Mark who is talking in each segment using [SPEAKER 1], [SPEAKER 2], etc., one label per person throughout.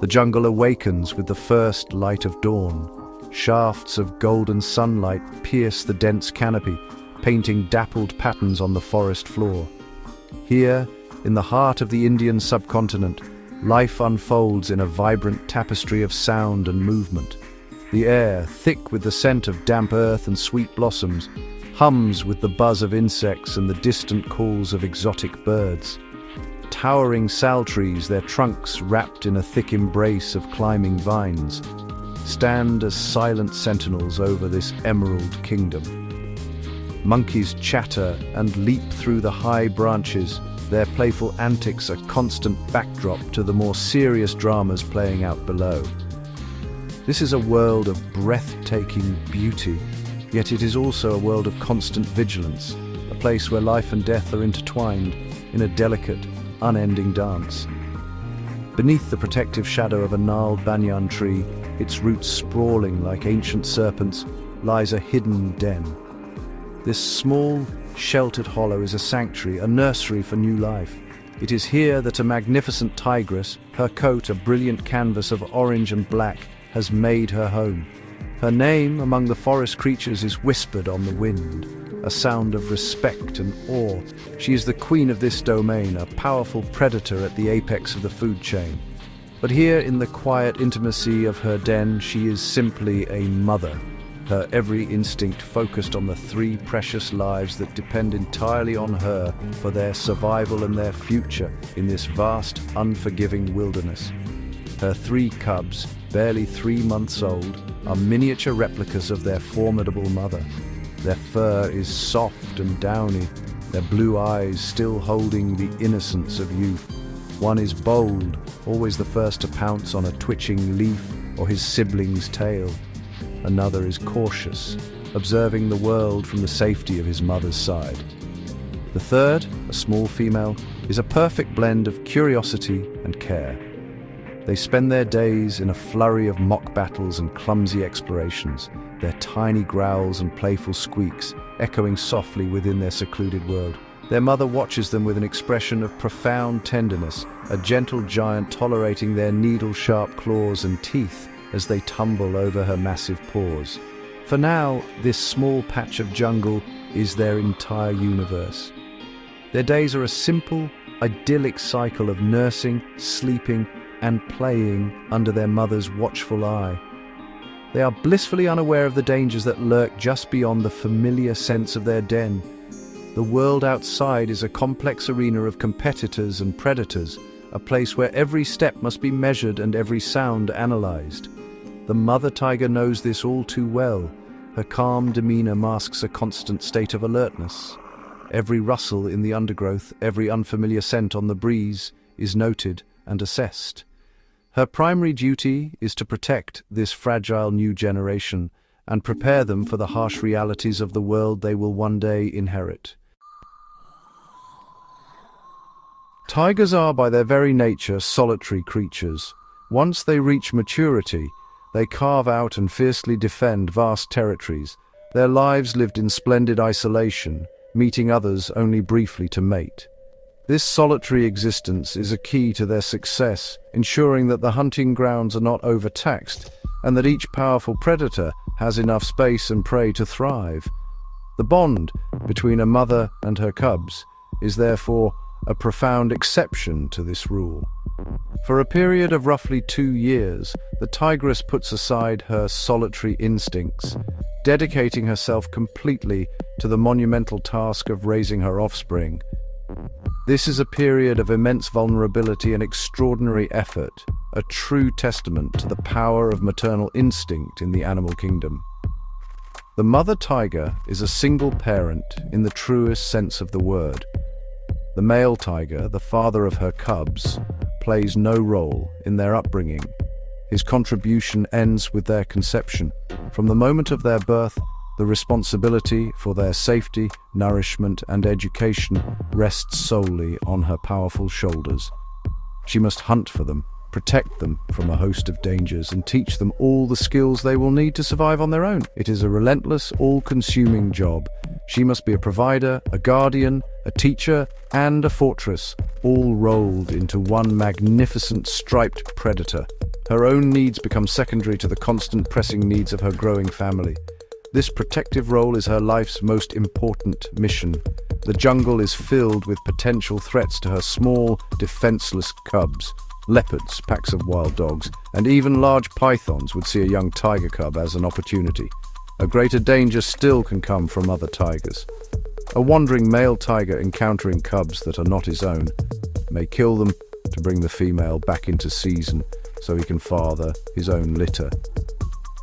[SPEAKER 1] The jungle awakens with the first light of dawn. Shafts of golden sunlight pierce the dense canopy, painting dappled patterns on the forest floor. Here, in the heart of the Indian subcontinent, life unfolds in a vibrant tapestry of sound and movement. The air, thick with the scent of damp earth and sweet blossoms, hums with the buzz of insects and the distant calls of exotic birds. Towering sal trees, their trunks wrapped in a thick embrace of climbing vines, stand as silent sentinels over this emerald kingdom. Monkeys chatter and leap through the high branches, their playful antics a constant backdrop to the more serious dramas playing out below. This is a world of breathtaking beauty, yet it is also a world of constant vigilance, a place where life and death are intertwined in a delicate, unending dance. Beneath the protective shadow of a gnarled banyan tree, its roots sprawling like ancient serpents, lies a hidden den. This small, sheltered hollow is a sanctuary, a nursery for new life. It is here that a magnificent tigress, her coat a brilliant canvas of orange and black, has made her home. Her name among the forest creatures is whispered on the wind, a sound of respect and awe. She is the queen of this domain, a powerful predator at the apex of the food chain. But here in the quiet intimacy of her den, she is simply a mother, her every instinct focused on the three precious lives that depend entirely on her for their survival and their future in this vast, unforgiving wilderness. Her three cubs, barely 3 months old, are miniature replicas of their formidable mother. Their fur is soft and downy, their blue eyes still holding the innocence of youth. One is bold, always the first to pounce on a twitching leaf or his sibling's tail. Another is cautious, observing the world from the safety of his mother's side. The third, a small female, is a perfect blend of curiosity and care. They spend their days in a flurry of mock battles and clumsy explorations, their tiny growls and playful squeaks echoing softly within their secluded world. Their mother watches them with an expression of profound tenderness, a gentle giant tolerating their needle-sharp claws and teeth as they tumble over her massive paws. For now, this small patch of jungle is their entire universe. Their days are a simple, idyllic cycle of nursing, sleeping, and playing under their mother's watchful eye. They are blissfully unaware of the dangers that lurk just beyond the familiar sense of their den. The world outside is a complex arena of competitors and predators, a place where every step must be measured and every sound analyzed. The mother tiger knows this all too well. Her calm demeanor masks a constant state of alertness. Every rustle in the undergrowth, every unfamiliar scent on the breeze is noted and assessed. Her primary duty is to protect this fragile new generation and prepare them for the harsh realities of the world they will one day inherit. Tigers are, by their very nature, solitary creatures. Once they reach maturity, they carve out and fiercely defend vast territories. Their lives lived in splendid isolation, meeting others only briefly to mate. This solitary existence is a key to their success, ensuring that the hunting grounds are not overtaxed and that each powerful predator has enough space and prey to thrive. The bond between a mother and her cubs is therefore a profound exception to this rule. For a period of roughly 2 years, the tigress puts aside her solitary instincts, dedicating herself completely to the monumental task of raising her offspring. This is a period of immense vulnerability and extraordinary effort, a true testament to the power of maternal instinct in the animal kingdom. The mother tiger is a single parent in the truest sense of the word. The male tiger, the father of her cubs, plays no role in their upbringing. His contribution ends with their conception. From the moment of their birth, the responsibility for their safety, nourishment, and education rests solely on her powerful shoulders. She must hunt for them, protect them from a host of dangers, and teach them all the skills they will need to survive on their own. It is a relentless, all-consuming job. She must be a provider, a guardian, a teacher, and a fortress, all rolled into one magnificent striped predator. Her own needs become secondary to the constant pressing needs of her growing family. This protective role is her life's most important mission. The jungle is filled with potential threats to her small, defenseless cubs. Leopards, packs of wild dogs, and even large pythons would see a young tiger cub as an opportunity. A greater danger still can come from other tigers. A wandering male tiger encountering cubs that are not his own may kill them to bring the female back into season so he can father his own litter.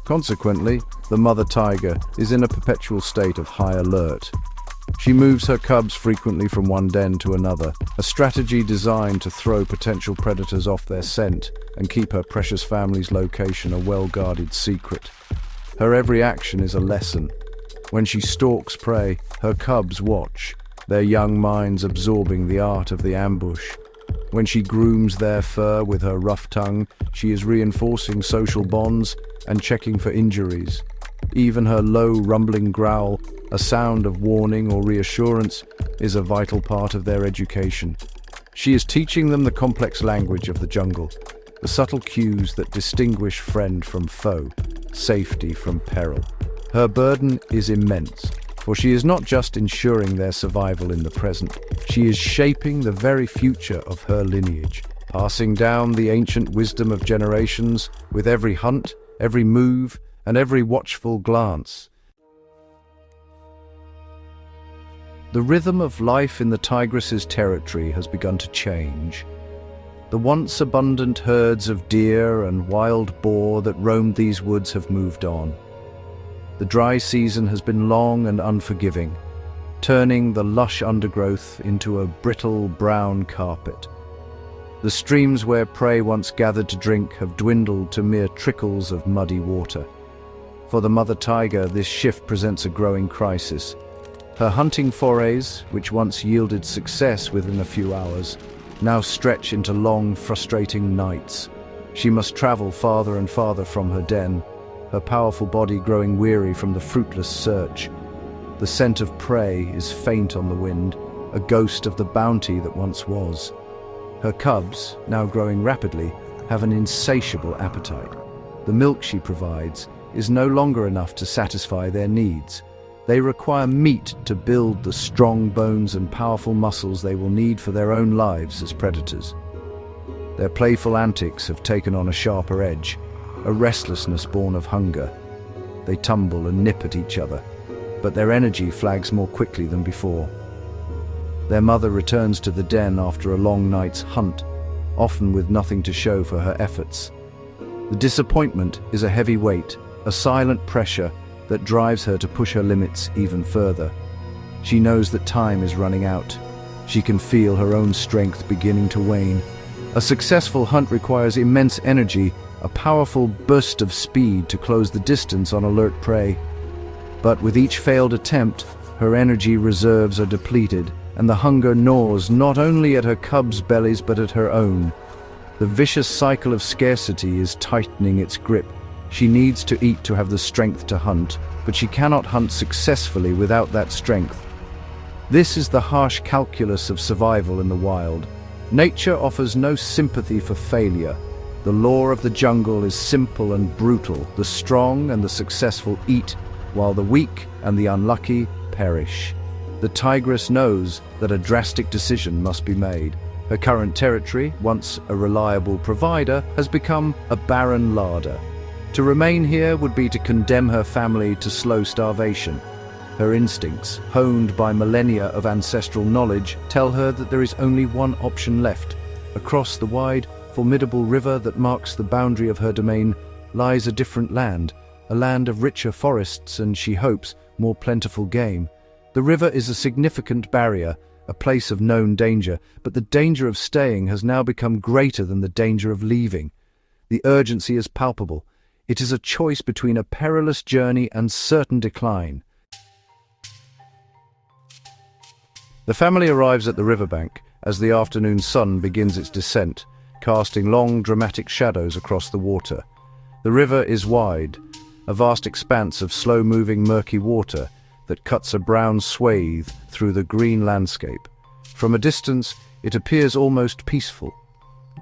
[SPEAKER 1] Consequently, the mother tiger is in a perpetual state of high alert. She moves her cubs frequently from one den to another, a strategy designed to throw potential predators off their scent and keep her precious family's location a well-guarded secret. Her every action is a lesson. When she stalks prey, her cubs watch, their young minds absorbing the art of the ambush. When she grooms their fur with her rough tongue, she is reinforcing social bonds and checking for injuries. Even her low, rumbling growl, a sound of warning or reassurance, is a vital part of their education. She is teaching them the complex language of the jungle, the subtle cues that distinguish friend from foe, safety from peril. Her burden is immense, for she is not just ensuring their survival in the present, she is shaping the very future of her lineage, passing down the ancient wisdom of generations with every hunt, every move, and every watchful glance. The rhythm of life in the tigress's territory has begun to change. The once abundant herds of deer and wild boar that roamed these woods have moved on. The dry season has been long and unforgiving, turning the lush undergrowth into a brittle brown carpet. The streams where prey once gathered to drink have dwindled to mere trickles of muddy water. For the mother tiger, this shift presents a growing crisis. Her hunting forays, which once yielded success within a few hours, now stretch into long, frustrating nights. She must travel farther and farther from her den, her powerful body growing weary from the fruitless search. The scent of prey is faint on the wind, a ghost of the bounty that once was. Her cubs, now growing rapidly, have an insatiable appetite. The milk she provides is no longer enough to satisfy their needs. They require meat to build the strong bones and powerful muscles they will need for their own lives as predators. Their playful antics have taken on a sharper edge, a restlessness born of hunger. They tumble and nip at each other, but their energy flags more quickly than before. Their mother returns to the den after a long night's hunt, often with nothing to show for her efforts. The disappointment is a heavy weight, a silent pressure that drives her to push her limits even further. She knows that time is running out. She can feel her own strength beginning to wane. A successful hunt requires immense energy, a powerful burst of speed to close the distance on alert prey. But with each failed attempt, her energy reserves are depleted, and the hunger gnaws not only at her cubs' bellies but at her own. The vicious cycle of scarcity is tightening its grip. She needs to eat to have the strength to hunt, but she cannot hunt successfully without that strength. This is the harsh calculus of survival in the wild. Nature offers no sympathy for failure. The law of the jungle is simple and brutal. The strong and the successful eat, while the weak and the unlucky perish. The tigress knows that a drastic decision must be made. Her current territory, once a reliable provider, has become a barren larder. To remain here would be to condemn her family to slow starvation. Her instincts, honed by millennia of ancestral knowledge, tell her that there is only one option left. Across the wide, formidable river that marks the boundary of her domain lies a different land, a land of richer forests and, she hopes, more plentiful game. The river is a significant barrier, a place of known danger, but the danger of staying has now become greater than the danger of leaving. The urgency is palpable. It is a choice between a perilous journey and certain decline. The family arrives at the riverbank as the afternoon sun begins its descent. casting long, dramatic shadows across the water. The river is wide, a vast expanse of slow-moving murky water that cuts a brown swathe through the green landscape. From a distance, it appears almost peaceful.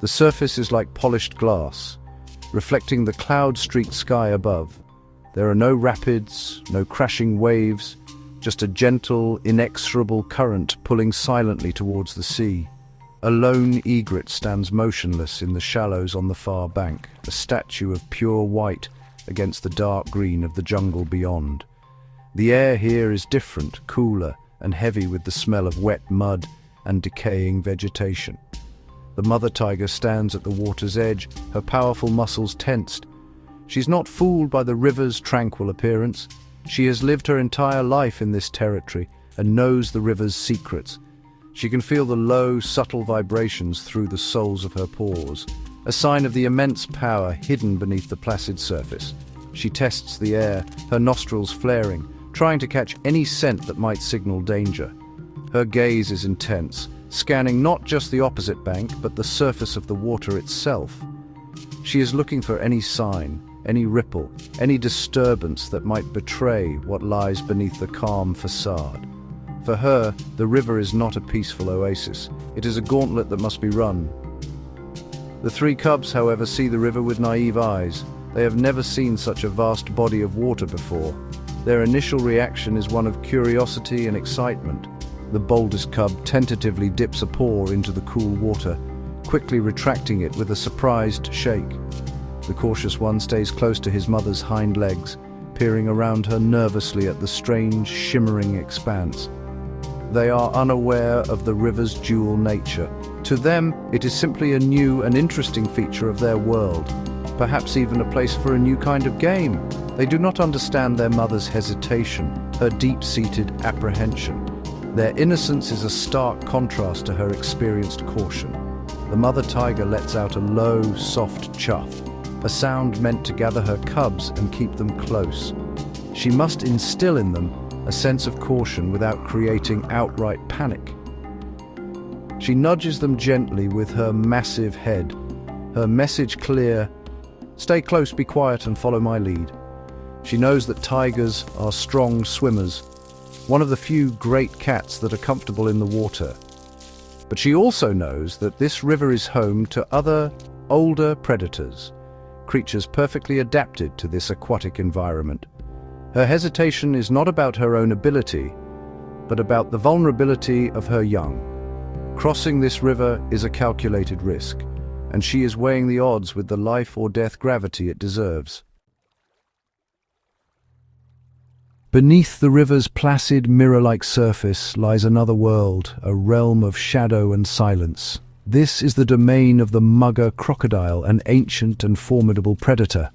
[SPEAKER 1] The surface is like polished glass, reflecting the cloud-streaked sky above. There are no rapids, no crashing waves, just a gentle, inexorable current pulling silently towards the sea. A lone egret stands motionless in the shallows on the far bank, a statue of pure white against the dark green of the jungle beyond. The air here is different, cooler, and heavy with the smell of wet mud and decaying vegetation. The mother tiger stands at the water's edge, her powerful muscles tensed. She's not fooled by the river's tranquil appearance. She has lived her entire life in this territory and knows the river's secrets. She can feel the low, subtle vibrations through the soles of her pores, a sign of the immense power hidden beneath the placid surface. She tests the air, her nostrils flaring, trying to catch any scent that might signal danger. Her gaze is intense, scanning not just the opposite bank, but the surface of the water itself. She is looking for any sign, any ripple, any disturbance that might betray what lies beneath the calm facade. For her, the river is not a peaceful oasis. It is a gauntlet that must be run. The three cubs, however, see the river with naive eyes. They have never seen such a vast body of water before. Their initial reaction is one of curiosity and excitement. The boldest cub tentatively dips a paw into the cool water, quickly retracting it with a surprised shake. The cautious one stays close to his mother's hind legs, peering around her nervously at the strange, shimmering expanse. They are unaware of the river's dual nature. To them, it is simply a new and interesting feature of their world, perhaps even a place for a new kind of game. They do not understand their mother's hesitation, her deep-seated apprehension. Their innocence is a stark contrast to her experienced caution. The mother tiger lets out a low, soft chuff, a sound meant to gather her cubs and keep them close. She must instill in them a sense of caution without creating outright panic. She nudges them gently with her massive head, her message clear: "Stay close, be quiet, and follow my lead." She knows that tigers are strong swimmers, one of the few great cats that are comfortable in the water. But she also knows that this river is home to other, older predators, creatures perfectly adapted to this aquatic environment. Her hesitation is not about her own ability, but about the vulnerability of her young. Crossing this river is a calculated risk, and she is weighing the odds with the life or death gravity it deserves. Beneath the river's placid, mirror-like surface lies another world, a realm of shadow and silence. This is the domain of the mugger crocodile, an ancient and formidable predator.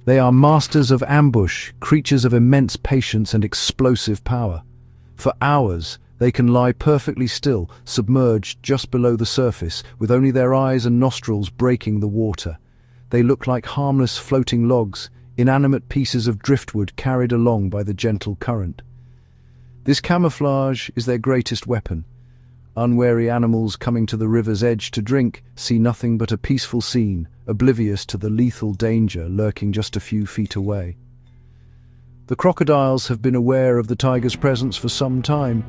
[SPEAKER 1] They are masters of ambush, creatures of immense patience and explosive power. For hours, they can lie perfectly still, submerged just below the surface, with only their eyes and nostrils breaking the water. They look like harmless floating logs, inanimate pieces of driftwood carried along by the gentle current. This camouflage is their greatest weapon. Unwary animals coming to the river's edge to drink see nothing but a peaceful scene, oblivious to the lethal danger lurking just a few feet away. The crocodiles have been aware of the tiger's presence for some time.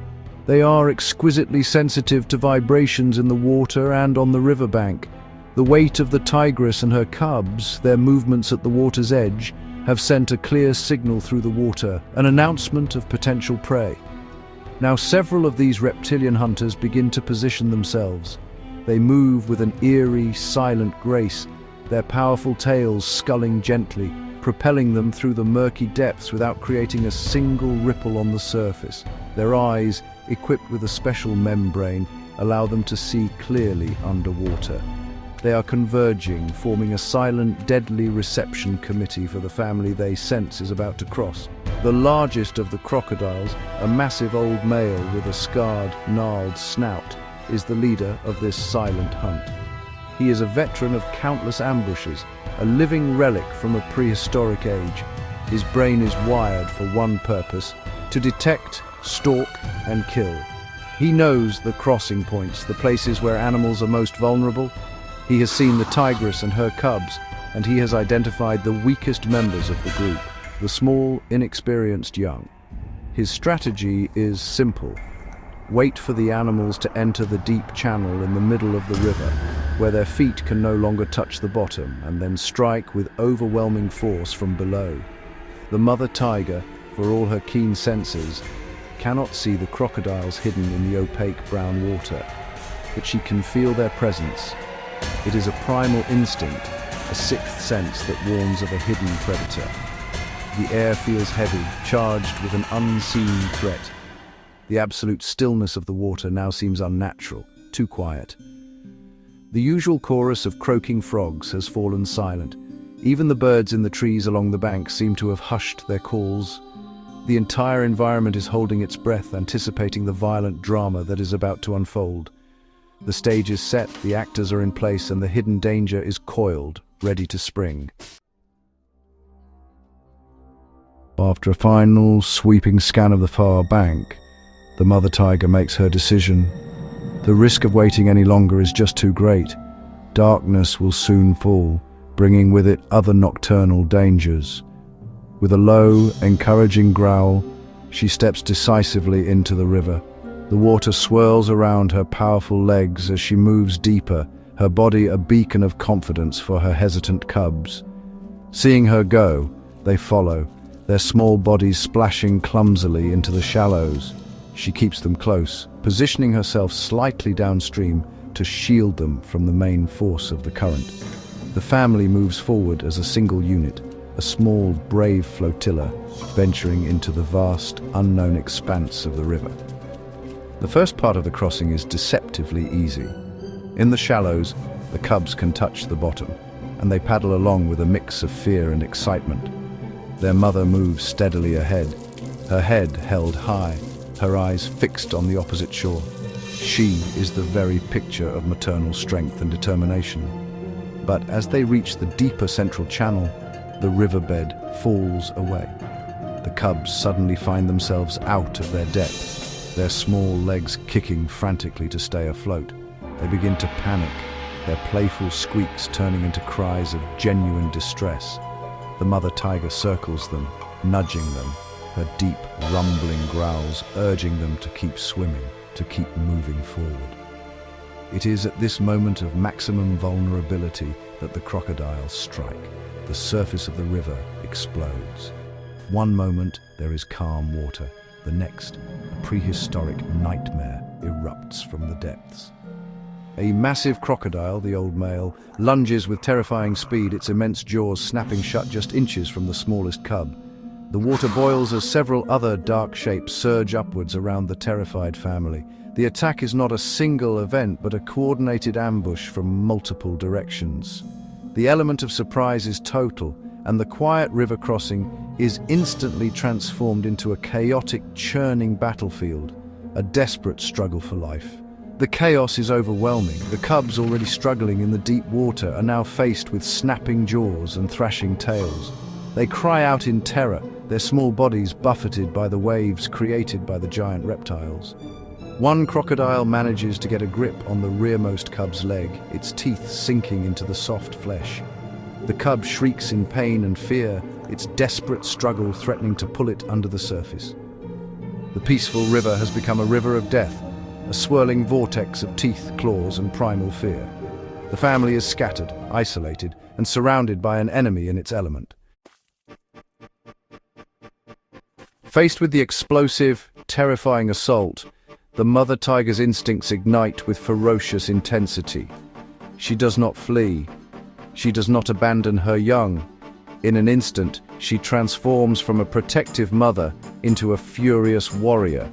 [SPEAKER 1] They are exquisitely sensitive to vibrations in the water and on the riverbank. The weight of the tigress and her cubs, their movements at the water's edge, have sent a clear signal through the water, an announcement of potential prey. Now several of these reptilian hunters begin to position themselves. They move with an eerie, silent grace, their powerful tails sculling gently, propelling them through the murky depths without creating a single ripple on the surface. Their eyes, equipped with a special membrane, allow them to see clearly underwater. They are converging, forming a silent, deadly reception committee for the family they sense is about to cross. The largest of the crocodiles, a massive old male with a scarred, gnarled snout, is the leader of this silent hunt. He is a veteran of countless ambushes, a living relic from a prehistoric age. His brain is wired for one purpose: to detect, stalk, and kill. He knows the crossing points, the places where animals are most vulnerable. He has seen the tigress and her cubs, and he has identified the weakest members of the group, the small, inexperienced young. His strategy is simple. Wait for the animals to enter the deep channel in the middle of the river, where their feet can no longer touch the bottom, and then strike with overwhelming force from below. The mother tiger, for all her keen senses, cannot see the crocodiles hidden in the opaque brown water, but she can feel their presence. It is a primal instinct, a sixth sense that warns of a hidden predator. The air feels heavy, charged with an unseen threat. The absolute stillness of the water now seems unnatural, too quiet. The usual chorus of croaking frogs has fallen silent. Even the birds in the trees along the bank seem to have hushed their calls. The entire environment is holding its breath, anticipating the violent drama that is about to unfold. The stage is set, the actors are in place, and the hidden danger is coiled, ready to spring. After a final, sweeping scan of the far bank, the mother tiger makes her decision. The risk of waiting any longer is just too great. Darkness will soon fall, bringing with it other nocturnal dangers. With a low, encouraging growl, she steps decisively into the river. The water swirls around her powerful legs as she moves deeper, her body a beacon of confidence for her hesitant cubs. Seeing her go, they follow, their small bodies splashing clumsily into the shallows. She keeps them close, positioning herself slightly downstream to shield them from the main force of the current. The family moves forward as a single unit, a small, brave flotilla venturing into the vast, unknown expanse of the river. The first part of the crossing is deceptively easy. In the shallows, the cubs can touch the bottom, and they paddle along with a mix of fear and excitement. Their mother moves steadily ahead, her head held high, her eyes fixed on the opposite shore. She is the very picture of maternal strength and determination. But as they reach the deeper central channel, the riverbed falls away. The cubs suddenly find themselves out of their depth, their small legs kicking frantically to stay afloat. They begin to panic, their playful squeaks turning into cries of genuine distress. The mother tiger circles them, nudging them, her deep, rumbling growls urging them to keep swimming, to keep moving forward. It is at this moment of maximum vulnerability that the crocodiles strike. The surface of the river explodes. One moment there is calm water, the next, a prehistoric nightmare erupts from the depths. A massive crocodile, the old male, lunges with terrifying speed, its immense jaws snapping shut just inches from the smallest cub. The water boils as several other dark shapes surge upwards around the terrified family. The attack is not a single event, but a coordinated ambush from multiple directions. The element of surprise is total, and the quiet river crossing is instantly transformed into a chaotic, churning battlefield, a desperate struggle for life. The chaos is overwhelming. The cubs, already struggling in the deep water, are now faced with snapping jaws and thrashing tails. They cry out in terror, their small bodies buffeted by the waves created by the giant reptiles. One crocodile manages to get a grip on the rearmost cub's leg, its teeth sinking into the soft flesh. The cub shrieks in pain and fear, its desperate struggle threatening to pull it under the surface. The peaceful river has become a river of death, a swirling vortex of teeth, claws, and primal fear. The family is scattered, isolated, and surrounded by an enemy in its element. Faced with the explosive, terrifying assault, the mother tiger's instincts ignite with ferocious intensity. She does not flee. She does not abandon her young. In an instant, she transforms from a protective mother into a furious warrior.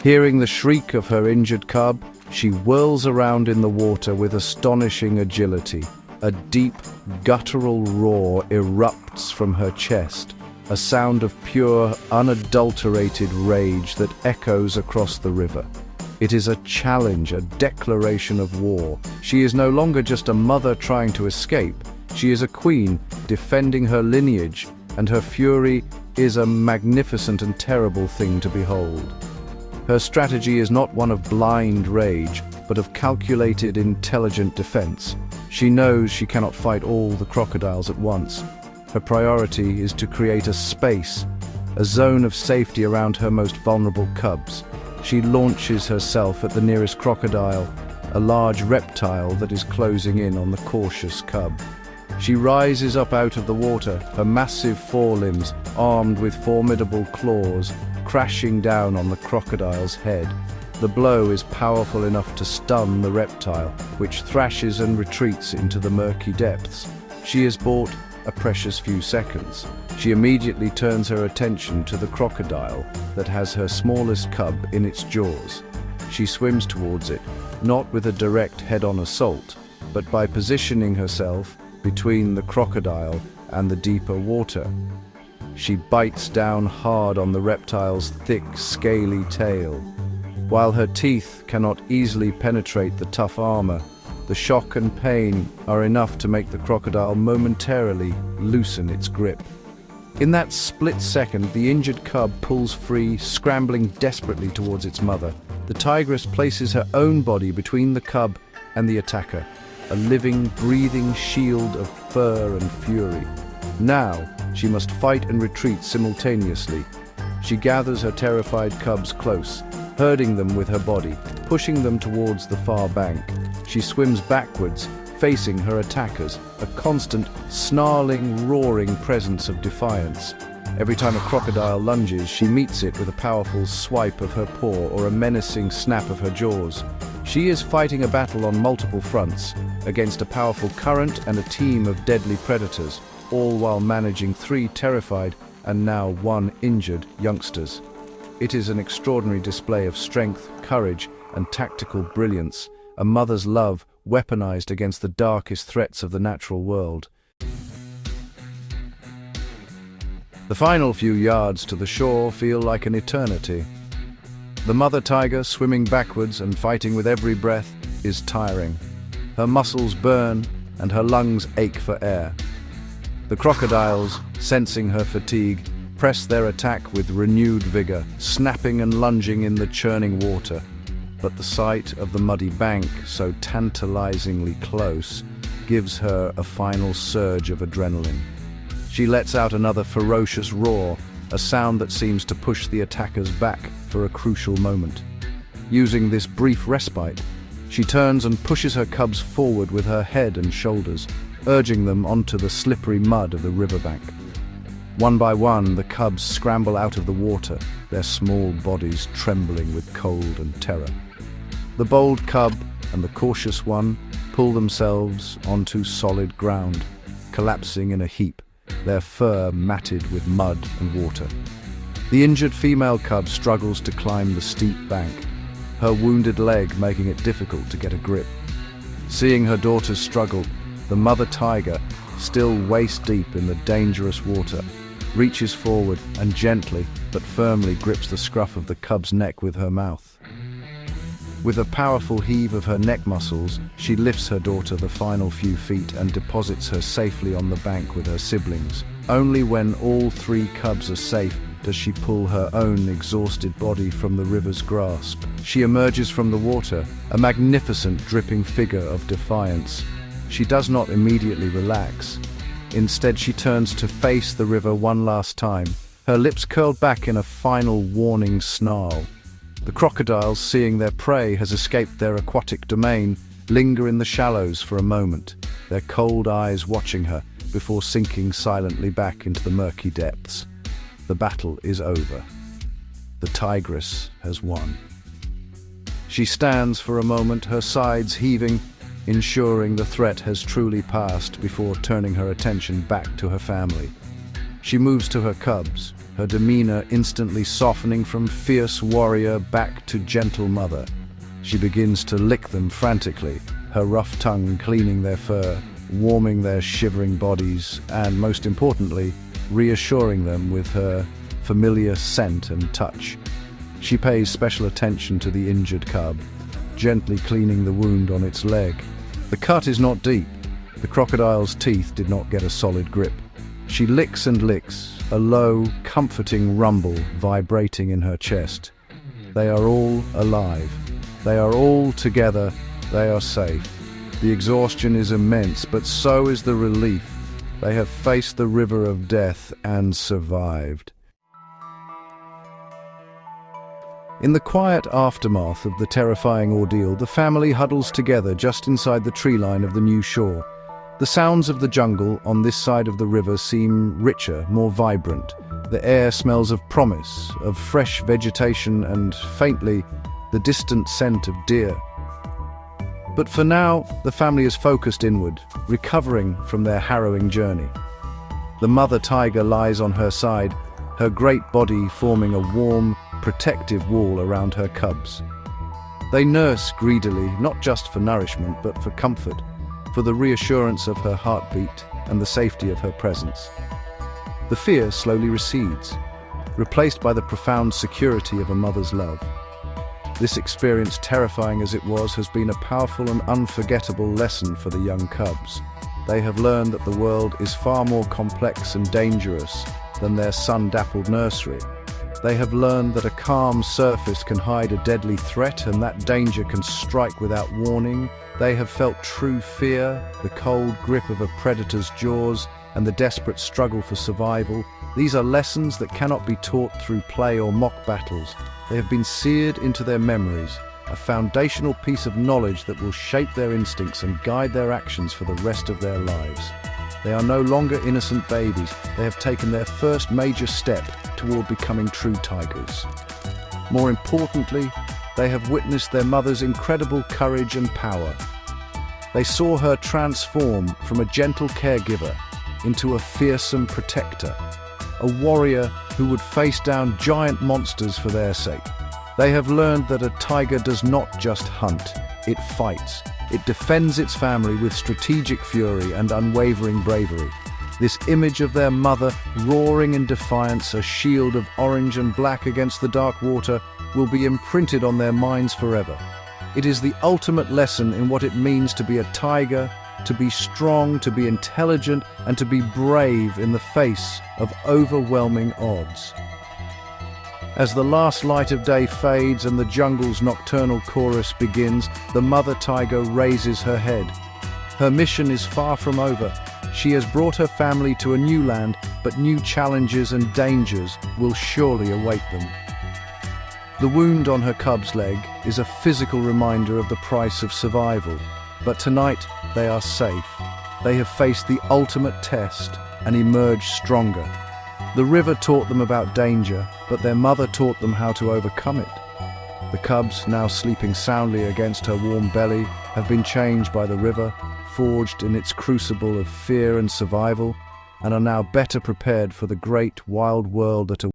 [SPEAKER 1] Hearing the shriek of her injured cub, she whirls around in the water with astonishing agility. A deep, guttural roar erupts from her chest, a sound of pure, unadulterated rage that echoes across the river. It is a challenge, a declaration of war. She is no longer just a mother trying to escape. She is a queen defending her lineage, and her fury is a magnificent and terrible thing to behold. Her strategy is not one of blind rage, but of calculated, intelligent defense. She knows she cannot fight all the crocodiles at once. Her priority is to create a space, a zone of safety around her most vulnerable cubs. She launches herself at the nearest crocodile, a large reptile that is closing in on the cautious cub. She rises up out of the water, her massive forelimbs, armed with formidable claws, crashing down on the crocodile's head. The blow is powerful enough to stun the reptile, which thrashes and retreats into the murky depths. She has bought a precious few seconds. She immediately turns her attention to the crocodile that has her smallest cub in its jaws. She swims towards it, not with a direct head-on assault, but by positioning herself between the crocodile and the deeper water. She bites down hard on the reptile's thick, scaly tail. While her teeth cannot easily penetrate the tough armor, the shock and pain are enough to make the crocodile momentarily loosen its grip. In that split second, the injured cub pulls free, scrambling desperately towards its mother. The tigress places her own body between the cub and the attacker, a living, breathing shield of fur and fury. Now, she must fight and retreat simultaneously. She gathers her terrified cubs close, herding them with her body, pushing them towards the far bank. She swims backwards, facing her attackers, a constant, snarling, roaring presence of defiance. Every time a crocodile lunges, she meets it with a powerful swipe of her paw or a menacing snap of her jaws. She is fighting a battle on multiple fronts, against a powerful current and a team of deadly predators, all while managing 3 terrified and now 1 injured youngsters. It is an extraordinary display of strength, courage, and tactical brilliance, a mother's love weaponized against the darkest threats of the natural world. The final few yards to the shore feel like an eternity. The mother tiger, swimming backwards and fighting with every breath, is tiring. Her muscles burn and her lungs ache for air. The crocodiles, sensing her fatigue, press their attack with renewed vigor, snapping and lunging in the churning water. But the sight of the muddy bank, so tantalizingly close, gives her a final surge of adrenaline. She lets out another ferocious roar, a sound that seems to push the attackers back for a crucial moment. Using this brief respite, she turns and pushes her cubs forward with her head and shoulders, urging them onto the slippery mud of the riverbank. One by one, the cubs scramble out of the water, their small bodies trembling with cold and terror. The bold cub and the cautious one pull themselves onto solid ground, collapsing in a heap, their fur matted with mud and water. The injured female cub struggles to climb the steep bank, her wounded leg making it difficult to get a grip. Seeing her daughters struggle, the mother tiger, still waist-deep in the dangerous water, reaches forward and gently but firmly grips the scruff of the cub's neck with her mouth. With a powerful heave of her neck muscles, she lifts her daughter the final few feet and deposits her safely on the bank with her siblings. Only when all 3 cubs are safe does she pull her own exhausted body from the river's grasp. She emerges from the water, a magnificent dripping figure of defiance. She does not immediately relax. Instead, she turns to face the river one last time, her lips curled back in a final warning snarl. The crocodiles, seeing their prey has escaped their aquatic domain, linger in the shallows for a moment, their cold eyes watching her before sinking silently back into the murky depths. The battle is over. The tigress has won. She stands for a moment, her sides heaving, ensuring the threat has truly passed before turning her attention back to her family. She moves to her cubs, her demeanor instantly softening from fierce warrior back to gentle mother. She begins to lick them frantically, her rough tongue cleaning their fur, warming their shivering bodies, and most importantly, reassuring them with her familiar scent and touch. She pays special attention to the injured cub, gently cleaning the wound on its leg. The cut is not deep. The crocodile's teeth did not get a solid grip. She licks and licks, a low, comforting rumble vibrating in her chest. They are all alive, They are all together, they are safe. The exhaustion is immense, but so is the relief. They have faced the river of death and survived. In the quiet aftermath of the terrifying ordeal, the family huddles together just inside the tree line of the new shore. The sounds of the jungle on this side of the river seem richer, more vibrant. The air smells of promise, of fresh vegetation and, faintly, the distant scent of deer. But for now, the family is focused inward, recovering from their harrowing journey. The mother tiger lies on her side, her great body forming a warm, protective wall around her cubs. They nurse greedily, not just for nourishment, but for comfort, for the reassurance of her heartbeat and the safety of her presence. The fear slowly recedes, replaced by the profound security of a mother's love. This experience, terrifying as it was, has been a powerful and unforgettable lesson for the young cubs. They have learned that the world is far more complex and dangerous than their sun-dappled nursery. They have learned that a calm surface can hide a deadly threat and that danger can strike without warning. They have felt true fear, the cold grip of a predator's jaws, and the desperate struggle for survival. These are lessons that cannot be taught through play or mock battles. They have been seared into their memories, a foundational piece of knowledge that will shape their instincts and guide their actions for the rest of their lives. They are no longer innocent babies. They have taken their first major step toward becoming true tigers. More importantly, they have witnessed their mother's incredible courage and power. They saw her transform from a gentle caregiver into a fearsome protector, a warrior who would face down giant monsters for their sake. They have learned that a tiger does not just hunt, it fights. It defends its family with strategic fury and unwavering bravery. This image of their mother roaring in defiance, a shield of orange and black against the dark water, will be imprinted on their minds forever. It is the ultimate lesson in what it means to be a tiger, to be strong, to be intelligent, and to be brave in the face of overwhelming odds. As the last light of day fades and the jungle's nocturnal chorus begins, the mother tiger raises her head. Her mission is far from over. She has brought her family to a new land, but new challenges and dangers will surely await them. The wound on her cub's leg is a physical reminder of the price of survival. But tonight, they are safe. They have faced the ultimate test and emerged stronger. The river taught them about danger, but their mother taught them how to overcome it. The cubs, now sleeping soundly against her warm belly, have been changed by the river, forged in its crucible of fear and survival, and are now better prepared for the great wild world that awaits.